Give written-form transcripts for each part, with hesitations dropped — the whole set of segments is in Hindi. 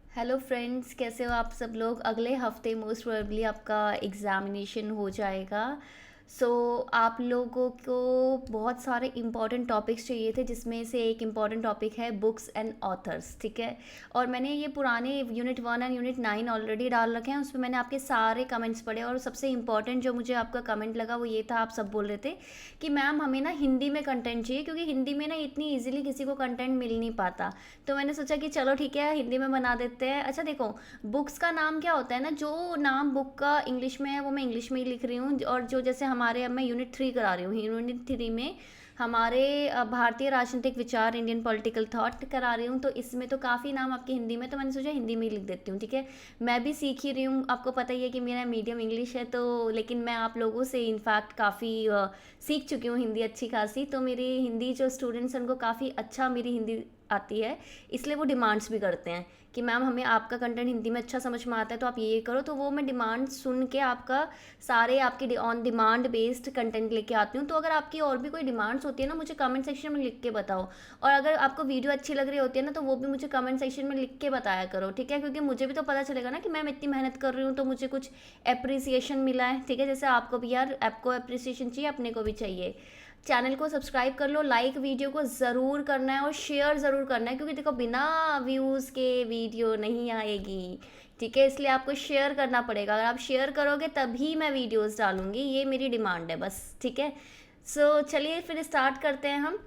हेलो फ्रेंड्स, कैसे हो आप सब लोग। अगले हफ्ते मोस्ट प्रोबेबली आपका एग्ज़ामिनेशन हो जाएगा। सो आप लोगों को बहुत सारे इम्पॉर्टेंट टॉपिक्स चाहिए थे, जिसमें से एक इम्पॉर्टेंट टॉपिक है बुक्स एंड ऑथर्स। ठीक है। और मैंने ये पुराने यूनिट 1 एंड यूनिट 9 ऑलरेडी डाल रखे हैं, उसमें मैंने आपके सारे कमेंट्स पढ़े और सबसे इम्पॉर्टेंट जो मुझे आपका कमेंट लगा वो ये था, आप सब बोल रहे थे कि मैम हमें ना हिंदी में कंटेंट चाहिए, क्योंकि हिंदी में ना इतनी ईजिली किसी को कंटेंट मिल नहीं पाता। तो मैंने सोचा कि चलो ठीक है, हिंदी में बना देते हैं। अच्छा देखो, बुक्स का नाम क्या होता है ना, जो नाम बुक का इंग्लिश में है वो मैं इंग्लिश में ही लिख रही हूँ। और जो जैसे हमारे, अब मैं यूनिट 3 करा रही हूँ, यूनिट 3 में हमारे भारतीय राजनीतिक विचार, इंडियन पॉलिटिकल थॉट करा रही हूँ। तो इसमें तो काफ़ी नाम आपके हिंदी में, तो मैंने सोचा हिंदी में ही लिख देती हूँ। ठीक है। मैं भी सीख ही रही हूँ, आपको पता ही है कि मेरा मीडियम इंग्लिश है, तो लेकिन मैं आप लोगों से इनफैक्ट काफ़ी सीख चुकी हूँ हिंदी अच्छी खासी। तो मेरी हिंदी जो स्टूडेंट्स हैं उनको काफ़ी अच्छा मेरी हिंदी आती है, इसलिए वो डिमांड्स भी करते हैं कि मैम हमें आपका कंटेंट हिंदी में अच्छा समझ में आता है, तो आप ये करो। तो वो मैं डिमांड सुन के आपका सारे आपके ऑन डिमांड बेस्ड कंटेंट लेके आती हूँ। तो अगर आपकी और भी कोई डिमांड्स होती है ना, मुझे कमेंट सेक्शन में लिख के बताओ। और अगर आपको वीडियो अच्छी लग रही होती है ना, तो वो भी मुझे कमेंट सेक्शन में लिख के बताया करो। ठीक है, क्योंकि मुझे भी तो पता चलेगा ना कि मैम इतनी मेहनत कर रही हूँ, तो मुझे कुछ अप्रिसिएशन मिला है। ठीक है, जैसे आपको भी यार, आपको अप्रिसिएशन चाहिए, अपने को भी चाहिए। चैनल को सब्सक्राइब कर लो, लाइक वीडियो को ज़रूर करना है और शेयर ज़रूर करना है, क्योंकि देखो बिना व्यूज़ के वीडियो नहीं आएगी। ठीक है, इसलिए आपको शेयर करना पड़ेगा। अगर आप शेयर करोगे तभी मैं वीडियोस डालूंगी, ये मेरी डिमांड है बस। ठीक है। सो चलिए फिर स्टार्ट करते हैं हम।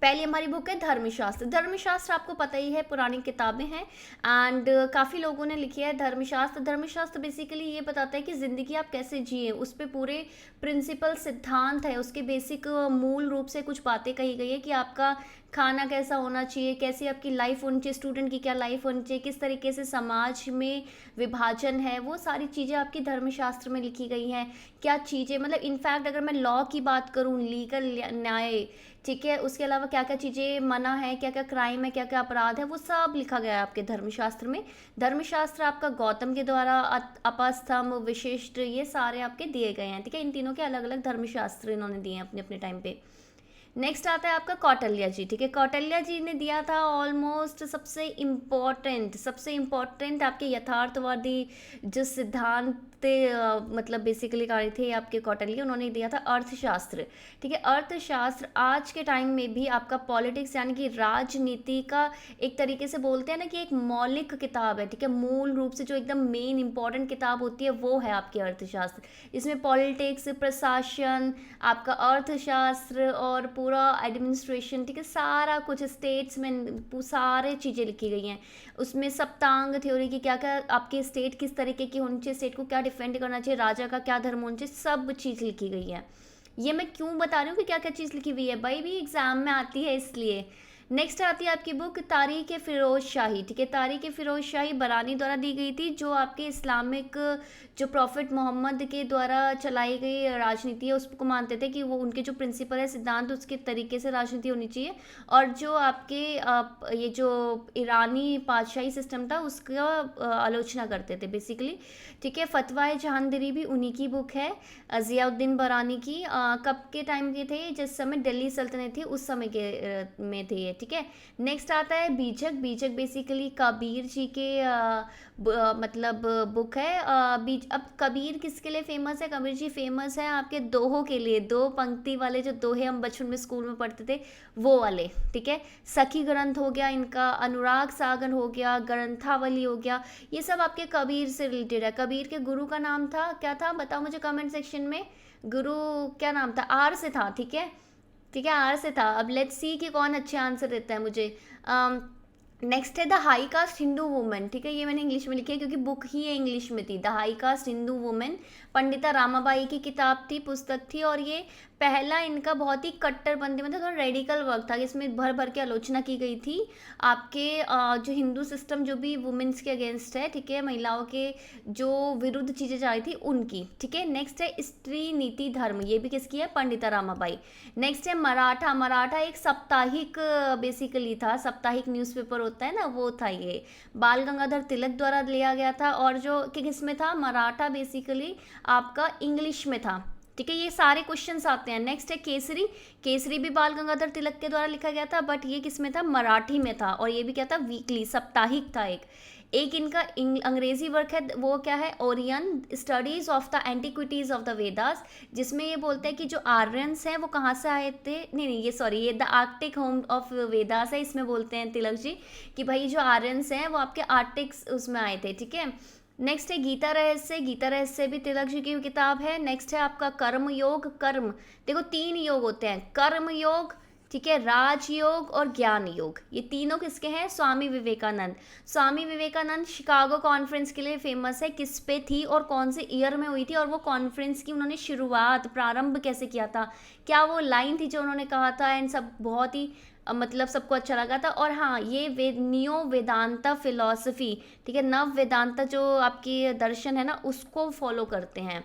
पहली हमारी बुक है धर्मशास्त्र। धर्मशास्त्र आपको पता ही है, पुरानी किताबें हैं एंड काफ़ी लोगों ने लिखी है धर्मशास्त्र। धर्मशास्त्र बेसिकली ये बताता है कि ज़िंदगी आप कैसे जिए, उस पर पूरे प्रिंसिपल सिद्धांत है, उसके बेसिक मूल रूप से कुछ बातें कही गई है कि आपका खाना कैसा होना चाहिए, कैसी आपकी लाइफ होनी चाहिए, स्टूडेंट की क्या लाइफ होनी चाहिए, किस तरीके से समाज में विभाजन है, वो सारी चीज़ें आपकी धर्मशास्त्र में लिखी गई हैं। क्या चीज़ें, मतलब इनफैक्ट अगर मैं लॉ की बात करूँ, लीगल न्याय, ठीक है, उसके अलावा क्या क्या चीज़ें मना है, क्या क्या क्राइम है, क्या क्या अपराध है, वो सब लिखा गया है आपके धर्मशास्त्र में। धर्मशास्त्र आपका गौतम के द्वारा, अपस्थम्भ, विशिष्ट, ये सारे आपके दिए गए हैं। ठीक है, इन तीनों के अलग अलग धर्मशास्त्र इन्होंने दिए हैं अपने अपने टाइम पे। नेक्स्ट आता है आपका कौटिल्य जी। ठीक है, कौटिल्य जी ने दिया था ऑलमोस्ट सबसे इम्पोर्टेंट आपके यथार्थवादी जो सिद्धांत मतलब बेसिकली कार्य थे आपके कौटिल्य, उन्होंने दिया था अर्थशास्त्र। ठीक है, अर्थशास्त्र आज के टाइम में भी आपका पॉलिटिक्स यानी कि राजनीति का एक तरीके से बोलते हैं ना कि एक मौलिक किताब है। ठीक है, मूल रूप से जो एकदम मेन इंपॉर्टेंट किताब होती है वो है आपकी अर्थशास्त्र। इसमें पॉलिटिक्स, प्रशासन, आपका अर्थशास्त्र और पूरा एडमिनिस्ट्रेशन, ठीक है, सारा कुछ स्टेट्स में सारे चीज़ें लिखी गई हैं। उसमें सप्तांग थ्योरी की क्या क्या आपकी स्टेट किस तरीके की होनी चाहिए, स्टेट को क्या डिफेंड करना चाहिए, राजा का क्या धर्म होना चाहिए, सब चीज़ लिखी गई है। ये मैं क्यों बता रही हूँ कि क्या क्या चीज़ लिखी हुई है, भाई भी एग्जाम में आती है इसलिए। नेक्स्ट आती है आपकी बुक तारीख फिरोज शाही। ठीक है, तारीख फिरोज शाही बरानी द्वारा दी गई थी, जो आपके इस्लामिक जो प्रॉफिट मोहम्मद के द्वारा चलाई गई राजनीति है उसको मानते थे कि वो उनके जो प्रिंसिपल है, सिद्धांत, उसके तरीके से राजनीति होनी चाहिए। और जो आपके ये जो ईरानी पातशाही सिस्टम था उसका आलोचना करते थे बेसिकली। ठीक है, फतवाए जहांगीरी भी उन्हीं की बुक है, ज़ियाउद्दीन बरानी की। कब के टाइम के थे, जिस समय दिल्ली सल्तनत थी उस समय के में थे ये। ठीक है, नेक्स्ट आता है बीजक। बीजक बेसिकली कबीर जी के मतलब बुक है। अब कबीर किसके लिए फेमस है, कबीर जी फेमस है आपके दोहों के लिए, दो पंक्ति वाले जो दोहे हम बचपन में स्कूल में पढ़ते थे वो वाले। ठीक है, सखी ग्रंथ हो गया इनका, अनुराग सागर हो गया, ग्रंथावली हो गया, ये सब आपके कबीर से रिलेटेड है। कबीर के गुरु का नाम था, क्या था बताओ मुझे कमेंट सेक्शन में। गुरु क्या नाम था, आर से था। ठीक है, ठीक है, आर से था। अब लेट्स सी कि कौन अच्छे आंसर देता है मुझे। नेक्स्ट है the high cast Hindu women. ठीक है, ये मैंने इंग्लिश में लिखी है क्योंकि बुक ही इंग्लिश में थी। The high cast Hindu women Pandita Ramabai की किताब थी, पुस्तक थी। और ये पहला इनका बहुत ही कट्टरपंथी, मतलब थोड़ा रेडिकल वर्क था, इसमें भर भर के आलोचना की गई थी आपके जो हिंदू सिस्टम जो भी वुमेन्स के अगेंस्ट है, ठीक है, महिलाओं के जो विरुद्ध चीज़ें जा रही थी उनकी। ठीक है, नेक्स्ट है स्त्री नीति धर्म, ये भी किसकी है, पंडिता रामाबाई। नेक्स्ट है मराठा। मराठा एक साप्ताहिक बेसिकली था, साप्ताहिक न्यूज़पेपर होता है ना, वो था ये, बाल गंगाधर तिलक द्वारा लिया गया था। और जो किस में था, मराठा बेसिकली आपका इंग्लिश में था। ठीक है, ये सारे क्वेश्चंस आते हैं। नेक्स्ट है केसरी। केसरी भी बाल गंगाधर तिलक के द्वारा लिखा गया था, बट ये किस में था, मराठी में था। और ये भी क्या था, वीकली, साप्ताहिक था एक। एक इनका अंग्रेजी वर्क है, वो क्या है, Orion studies of the antiquities of the Vedas, जिसमें ये बोलते हैं कि जो आर्यंस हैं वो कहाँ से आए थे, नहीं ये सॉरी, ये the Arctic home of Vedas है, इसमें बोलते हैं तिलक जी कि भाई जो आर्यंस हैं वो आपके आर्टिक उसमें आए थे, ठीक है। नेक्स्ट है गीता रहस्य, गीता रहस्य भी तिलक जी की किताब है। नेक्स्ट है आपका कर्म योग, कर्म देखो 3 योग होते हैं, कर्म योग, ठीक है, राजयोग और ज्ञान योग, ये तीनों किसके हैं, स्वामी विवेकानंद। स्वामी विवेकानंद शिकागो कॉन्फ्रेंस के लिए फेमस है, किस पे थी और कौन से ईयर में हुई थी, और वो कॉन्फ्रेंस की उन्होंने शुरुआत प्रारंभ कैसे किया था, क्या वो लाइन थी जो उन्होंने कहा था, एंड सब बहुत ही मतलब सबको अच्छा लगा था। और हाँ, ये नियो वेदांता फिलॉसफी, ठीक है, नव वेदांता जो आपकी दर्शन है ना उसको फॉलो करते हैं,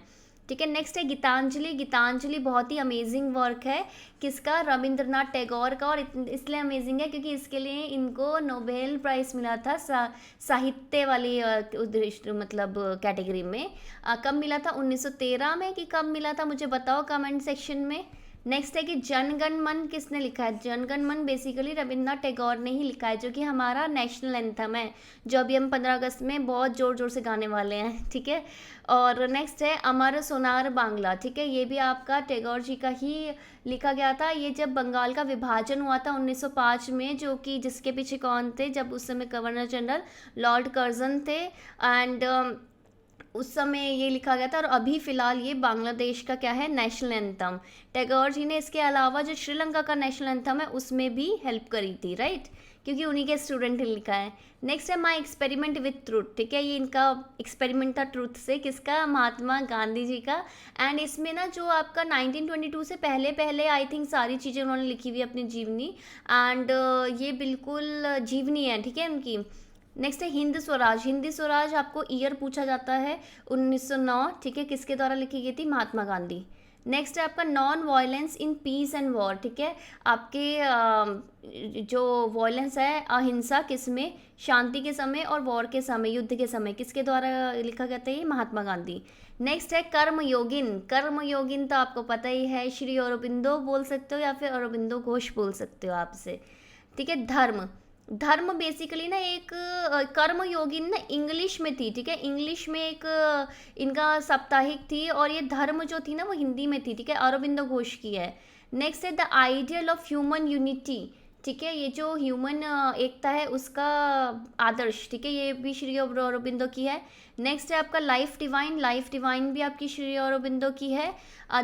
ठीक है। नेक्स्ट है गीतांजलि, गीतांजलि बहुत ही अमेजिंग वर्क है, किसका, रविंद्रनाथ टैगोर का, और इसलिए अमेजिंग है क्योंकि इसके लिए इनको नोबेल प्राइज़ मिला था साहित्य वाली मतलब कैटेगरी में। कब मिला था, 1913 में, कि कब मिला था मुझे बताओ कमेंट सेक्शन में। नेक्स्ट है कि जनगण मन किसने लिखा है, जनगण मन बेसिकली रविंद्रनाथ टैगोर ने ही लिखा है, जो कि हमारा नेशनल एंथम है, जो अभी हम 15 अगस्त में बहुत ज़ोर ज़ोर से गाने वाले हैं, ठीक है। और नेक्स्ट है अमर सोनार बांग्ला, ठीक है, ये भी आपका टैगोर जी का ही लिखा गया था। ये जब बंगाल का विभाजन हुआ था 1905 में, जो कि जिसके पीछे कौन थे, जब उस समय गवर्नर जनरल लॉर्ड कर्जन थे, एंड उस समय ये लिखा गया था। और अभी फ़िलहाल ये बांग्लादेश का क्या है, नेशनल एंथम। टैगोर जी ने इसके अलावा जो श्रीलंका का नेशनल एंथम है उसमें भी हेल्प करी थी, राइट, क्योंकि उन्हीं के स्टूडेंट ने लिखा है। नेक्स्ट है माई एक्सपेरिमेंट विथ ट्रूथ, ठीक है, ये इनका एक्सपेरिमेंट था ट्रूथ से, किसका, महात्मा गांधी जी का। एंड इसमें ना जो आपका 1922 से पहले पहले आई थिंक सारी चीज़ें उन्होंने लिखी हुई है अपनी जीवनी, एंड ये बिल्कुल जीवनी है, ठीक है, उनकी। नेक्स्ट है हिंद स्वराज, हिंदी स्वराज आपको ईयर पूछा जाता है 1909, ठीक है, किसके द्वारा लिखी गई थी, महात्मा गांधी। नेक्स्ट है आपका non violence in peace and war, ठीक है, आपके जो वायलेंस है अहिंसा किसमें, शांति के समय और वॉर के समय, युद्ध के समय, किसके द्वारा लिखा गया था, ये महात्मा गांधी। नेक्स्ट है कर्मयोगिन, कर्मयोगिन तो आपको पता ही है, श्री अरबिंदो बोल सकते हो या फिर अरबिंदो घोष बोल सकते हो आपसे, ठीक है। धर्म, धर्म बेसिकली ना एक कर्म योगी ना इंग्लिश में थी, ठीक है, इंग्लिश में एक इनका साप्ताहिक थी, और ये धर्म जो थी ना वो हिंदी में थी, ठीक है, अरविंदो घोष की है। नेक्स्ट है the ideal of human unity, ठीक है, ये जो ह्यूमन एकता है उसका आदर्श, ठीक है, ये भी श्री अरबिंदो की है। नेक्स्ट है आपका लाइफ डिवाइन, लाइफ डिवाइन भी आपकी श्री अरबिंदो की है।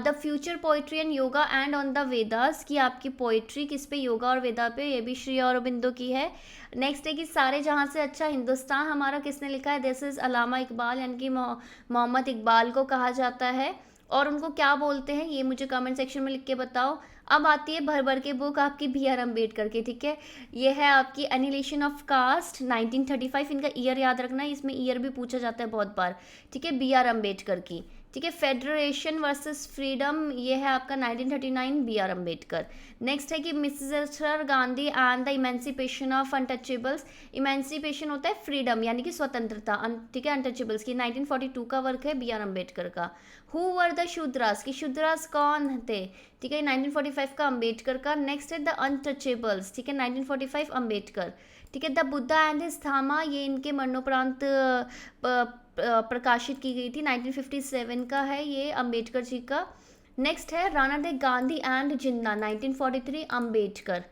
The future poetry and yoga and on the Vedas की आपकी पोइट्री किस पे, योगा और वेदा पे, ये भी श्री अरबिंदो की है। नेक्स्ट है कि सारे जहाँ से अच्छा हिंदुस्तान हमारा किसने लिखा है, दिस इज़ अलामा इकबाल, यानी कि मोहम्मद इकबाल को कहा जाता है। और उनको क्या बोलते हैं ये मुझे कमेंट सेक्शन में लिख के बताओ। अब आती है भर भर के बुक आपकी बी आर अम्बेडकर की, ठीक है, ये है आपकी एनिलेशन ऑफ कास्ट 1935, इनका ईयर याद रखना, इसमें ईयर भी पूछा जाता है बहुत बार, ठीक है, बी आर अम्बेडकर की, ठीक है। फेडरेशन वर्सेस फ्रीडम, ये है आपका 1939, बी आर अम्बेडकर। नेक्स्ट है कि Mrs Gandhi and the emancipation of untouchables, emancipation होता है फ्रीडम यानी कि स्वतंत्रता, ठीक है, अनटचेबल्स की 1942 का वर्क है बी आर अम्बेडकर का। हु वर द शूद्रास, की शूद्रास कौन थे, ठीक है, 1945 का अम्बेडकर का। नेक्स्ट है द अनटचेबल्स, ठीक है, 1945 अम्बेडकर, ठीक है। द बुद्धा एंड हिज धामा, ये इनके मरणोपरांत प्रकाशित की गई थी, 1957 का है ये अम्बेडकर जी का। नेक्स्ट है राणा दे गांधी एंड जिन्ना, 1943 अम्बेडकर,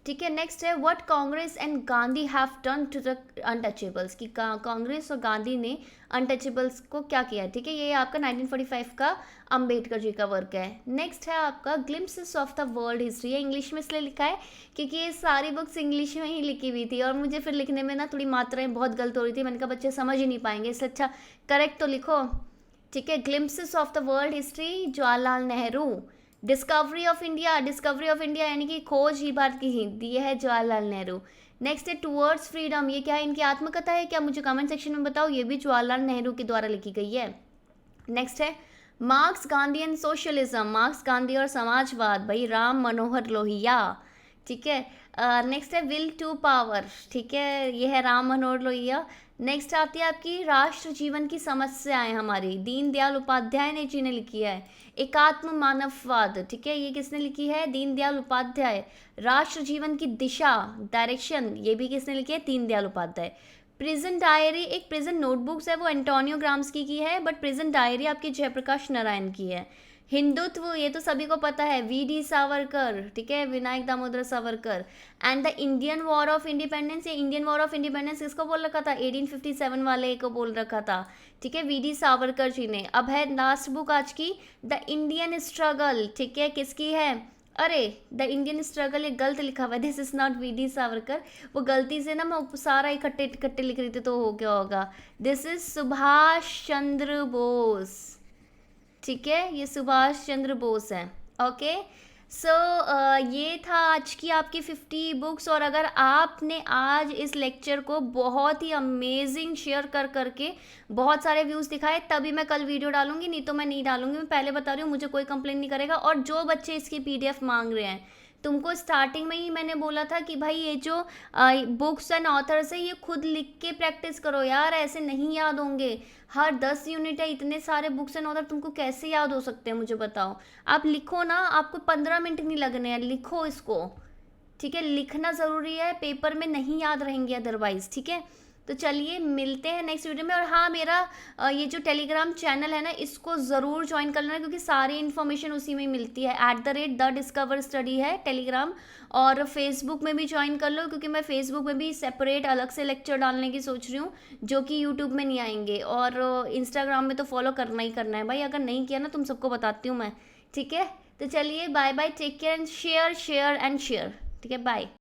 ठीक है। नेक्स्ट है what Congress and Gandhi have done to the untouchables, की कांग्रेस और गांधी ने अनटचेबल्स को क्या किया है, ठीक है, ये आपका 1945 का अम्बेडकर जी का वर्क है। नेक्स्ट है आपका glimpses of the world history, ये इंग्लिश में इसलिए लिखा है क्योंकि ये सारी बुक्स इंग्लिश में ही लिखी हुई थी और मुझे फिर लिखने में ना थोड़ी मात्राएं बहुत गलत हो रही थी, मैंने कहा बच्चे समझ ही नहीं पाएंगे, इससे अच्छा करेक्ट तो लिखो, ठीक है। Glimpses of the world history Jawaharlal Nehru. Discovery of India, discovery of India यानी कि खोज ही भारत की हिंदी, ये है जवाहरलाल नेहरू। नेक्स्ट है टूवर्ड्स फ्रीडम, ये क्या है, इनकी आत्मकथा है क्या, मुझे कमेंट सेक्शन में बताओ, ये भी जवाहरलाल नेहरू के द्वारा लिखी गई है। नेक्स्ट है marks Gandhi and socialism, marks Gandhi और समाजवाद, भाई राम मनोहर लोहिया, ठीक है। नेक्स्ट है विल टू पावर, ठीक है, ये है राम मनोहर लोहिया। नेक्स्ट आती है आपकी राष्ट्र जीवन की समस्याएं, हमारी दीनदयाल उपाध्याय ने जी ने लिखी है। एकात्म मानववाद, ठीक है, ये किसने लिखी है, दीनदयाल उपाध्याय। राष्ट्र जीवन की दिशा, डायरेक्शन, ये भी किसने लिखी है, दीनदयाल उपाध्याय। प्रिजन डायरी एक प्रिजन नोटबुक्स है, वो एंटोनियो ग्राम्स्की की है, बट प्रिजन डायरी आपकी जयप्रकाश नारायण की है। हिंदुत्व ये तो सभी को पता है, वी.डी. सावरकर, ठीक है, Vinayak Damodar Savarkar. And the Indian war of independence, ये इंडियन वॉर ऑफ इंडिपेंडेंस किसको बोल रखा था, 1857 वाले को बोल रखा था, ठीक है, वी.डी. सावरकर जी ने। अब है लास्ट बुक आज की, द इंडियन स्ट्रगल, ठीक है, किसकी है, अरे द इंडियन स्ट्रगल, ये गलत लिखा हुआ है, this is not VD. Savarkar, वो गलती से ना मैं सारा इकट्ठे इकट्ठे लिख रही थी तो हो गया होगा, दिस इज सुभाष चंद्र बोस, ठीक है, ये सुभाष चंद्र बोस है। ओके, सो ये था आज की आपकी 50 बुक्स। और अगर आपने आज इस लेक्चर को बहुत ही अमेजिंग शेयर कर करके बहुत सारे व्यूज़ दिखाए, तभी मैं कल वीडियो डालूंगी, नहीं तो मैं नहीं डालूंगी, मैं पहले बता रही हूँ, मुझे कोई कंप्लेन नहीं करेगा। और जो बच्चे इसकी PDF मांग रहे हैं, तुमको स्टार्टिंग में ही मैंने बोला था कि भाई ये जो बुक्स एंड ऑथर्स है ये खुद लिख के प्रैक्टिस करो यार, ऐसे नहीं याद होंगे। हर 10 यूनिट है, इतने सारे बुक्स एंड ऑथर तुमको कैसे याद हो सकते हैं, मुझे बताओ। आप लिखो ना, आपको 15 मिनट नहीं लगने हैं, लिखो इसको, ठीक है, लिखना ज़रूरी है, पेपर में नहीं याद रहेंगे अदरवाइज, ठीक है। तो चलिए मिलते हैं नेक्स्ट वीडियो में। और हाँ, मेरा ये जो टेलीग्राम चैनल है ना, इसको ज़रूर ज्वाइन कर लेना, क्योंकि सारी इन्फॉर्मेशन उसी में मिलती है, @द_डिस्कवर_स्टडी है टेलीग्राम। और फेसबुक में भी ज्वाइन कर लो, क्योंकि मैं फेसबुक में भी सेपरेट अलग से लेक्चर डालने की सोच रही हूँ, जो कि यूट्यूब में नहीं आएंगे। और इंस्टाग्राम में तो फॉलो करना ही करना है भाई, अगर नहीं किया ना, तुम सबको बताती हूँ मैं, ठीक है। तो चलिए bye bye, take care and share share and share, ठीक है, बाय।